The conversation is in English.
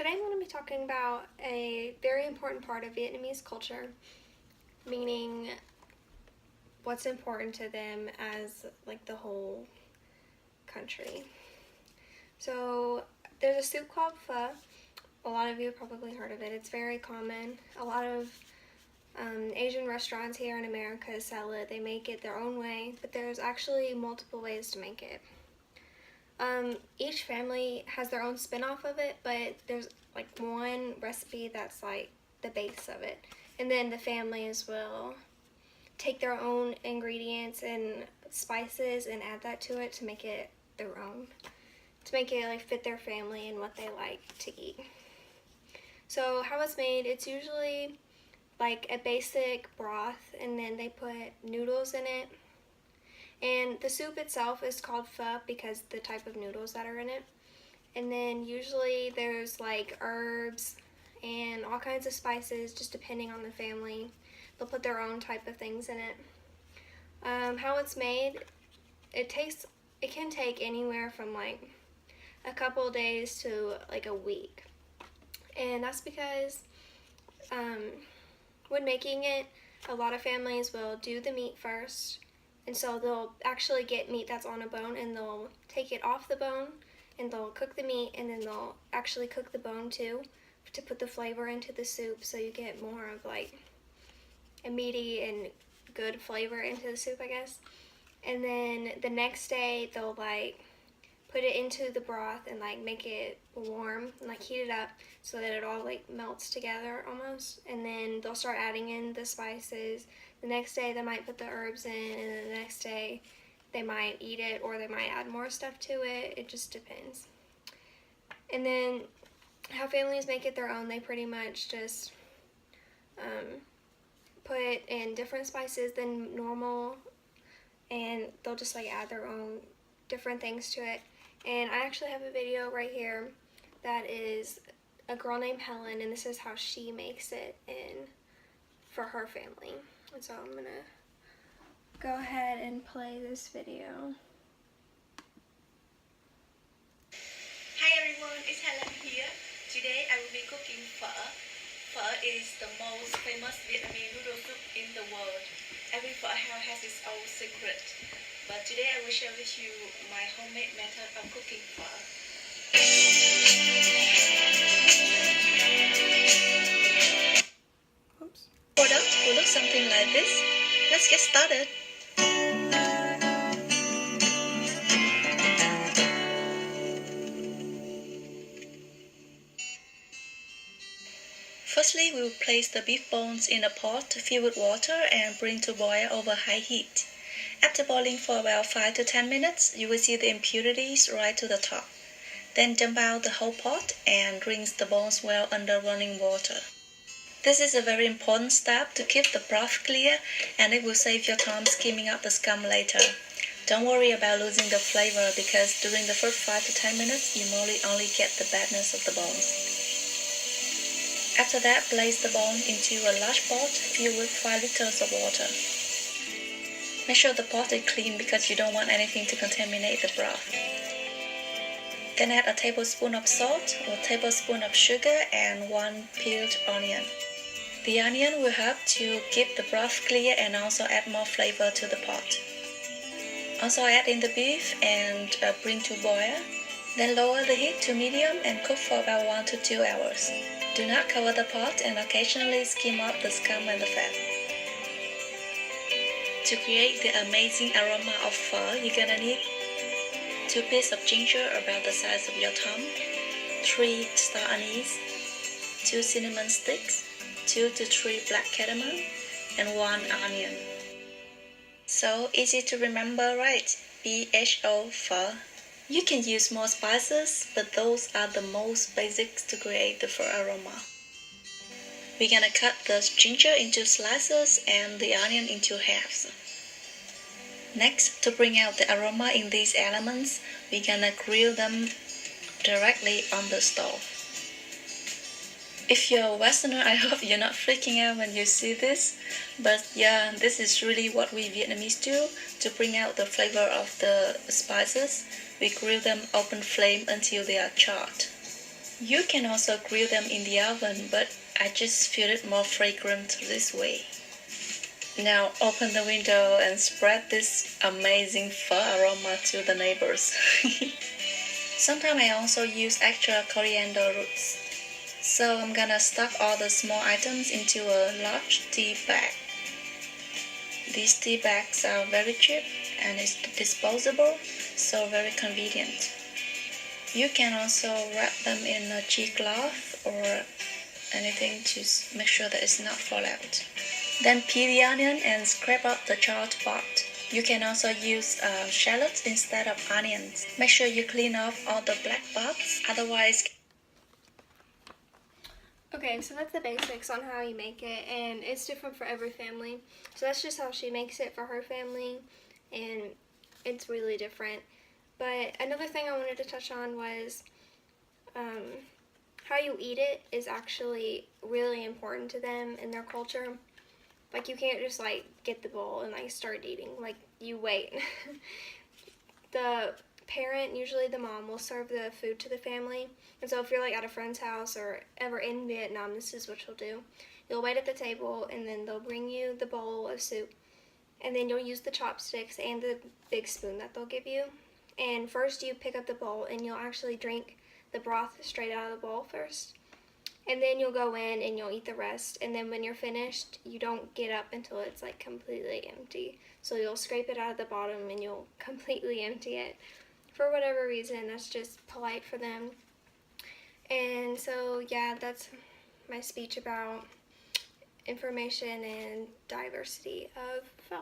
Today I'm going to be talking about a very important part of Vietnamese culture, meaning what's important to them as like the whole country. So there's a soup called pho. A lot of you have probably heard of it. It's very common. A lot of Asian restaurants here in America sell it. They make it their own way, but there's actually multiple ways to make it. Each family has their own spin-off of it, but there's like one recipe that's like the base of it. And then the families will take their own ingredients and spices and add that to it to make it their own. To make it like fit their family and what they like to eat. So how it's made, it's usually like a basic broth and then they put noodles in it. And the soup itself is called pho because the type of noodles that are in it. And then usually there's like herbs and all kinds of spices just depending on the family. They'll put their own type of things in it. How it's made, it can take anywhere from like a couple of days to like a week. And that's because when making it, a lot of families will do the meat first. And so they'll actually get meat that's on a bone and they'll take it off the bone and they'll cook the meat and then they'll actually cook the bone too to put the flavor into the soup so you get more of like a meaty and good flavor into the soup, I guess. And then the next day they'll like put it into the broth and like make it warm and like heat it up so that it all like melts together almost. And then they'll start adding in the spices. The next day they might put the herbs in, and then the next day they might eat it or they might add more stuff to it. It just depends. And then how families make it their own, they pretty much just put in different spices than normal, and they'll just like add their own different things to it. And I actually have a video right here that is a girl named Helen, and this is how she makes it for her family. And so I'm gonna go ahead and play this video. Hi everyone, it's Helen here. Today I will be cooking pho. Pho is the most famous Vietnamese noodle soup in the world. Every pho house has its own secret. But today I will share with you my homemade method of cooking pho. Oops. Product will look something like this. Let's get started. Firstly, we will place the beef bones in a pot filled with water and bring to boil over high heat. After boiling for about 5 to 10 minutes, you will see the impurities rise to the top. Then dump out the whole pot and rinse the bones well under running water. This is a very important step to keep the broth clear, and it will save your time skimming out the scum later. Don't worry about losing the flavor because during the first 5 to 10 minutes, you only get the badness of the bones. After that, place the bone into a large pot filled with 5 liters of water. Make sure the pot is clean because you don't want anything to contaminate the broth. Then add a tablespoon of salt, a tablespoon of sugar, and 1 peeled onion. The onion will help to keep the broth clear and also add more flavor to the pot. Also add in the beef and bring to boil. Then lower the heat to medium and cook for about 1 to 2 hours. Do not cover the pot and occasionally skim out the scum and the fat. To create the amazing aroma of pho, you're gonna need 2 pieces of ginger about the size of your thumb, 3 star anise, 2 cinnamon sticks, 2 to 3 black cardamom, and 1 onion. So easy to remember, right? PHO pho. You can use more spices, but those are the most basics to create the pho aroma. We're gonna cut the ginger into slices and the onion into halves. Next, to bring out the aroma in these elements, we're gonna grill them directly on the stove. If you're a Westerner, I hope you're not freaking out when you see this. But yeah, this is really what we Vietnamese do to bring out the flavor of the spices. We grill them open flame until they are charred. You can also grill them in the oven, but I just feel it more fragrant this way. Now open the window and spread this amazing pho aroma to the neighbors. Sometimes I also use extra coriander roots. So I'm gonna stock all the small items into a large tea bag. These tea bags are very cheap and it's disposable, so very convenient. You can also wrap them in a cheesecloth or anything to make sure that it's not fall out. Then peel the onion and scrape out the charred part. You can also use shallots instead of onions. Make sure you clean off all the black parts, otherwise. Okay, so that's the basics on how you make it, and it's different for every family. So that's just how she makes it for her family, and it's really different. But another thing I wanted to touch on was how you eat it is actually really important to them in their culture. Like, you can't just like get the bowl and like start eating. Like, you wait. The parent, usually the mom, will serve the food to the family. And so if you're like at a friend's house or ever in Vietnam, this is what you'll do. You'll wait at the table and then they'll bring you the bowl of soup. And then you'll use the chopsticks and the big spoon that they'll give you. And first you pick up the bowl and you'll actually drink the broth straight out of the bowl first. And then you'll go in and you'll eat the rest. And then when you're finished, you don't get up until it's like completely empty. So you'll scrape it out of the bottom and you'll completely empty it. For whatever reason, that's just polite for them. And so, yeah, that's my speech about information and diversity of pho.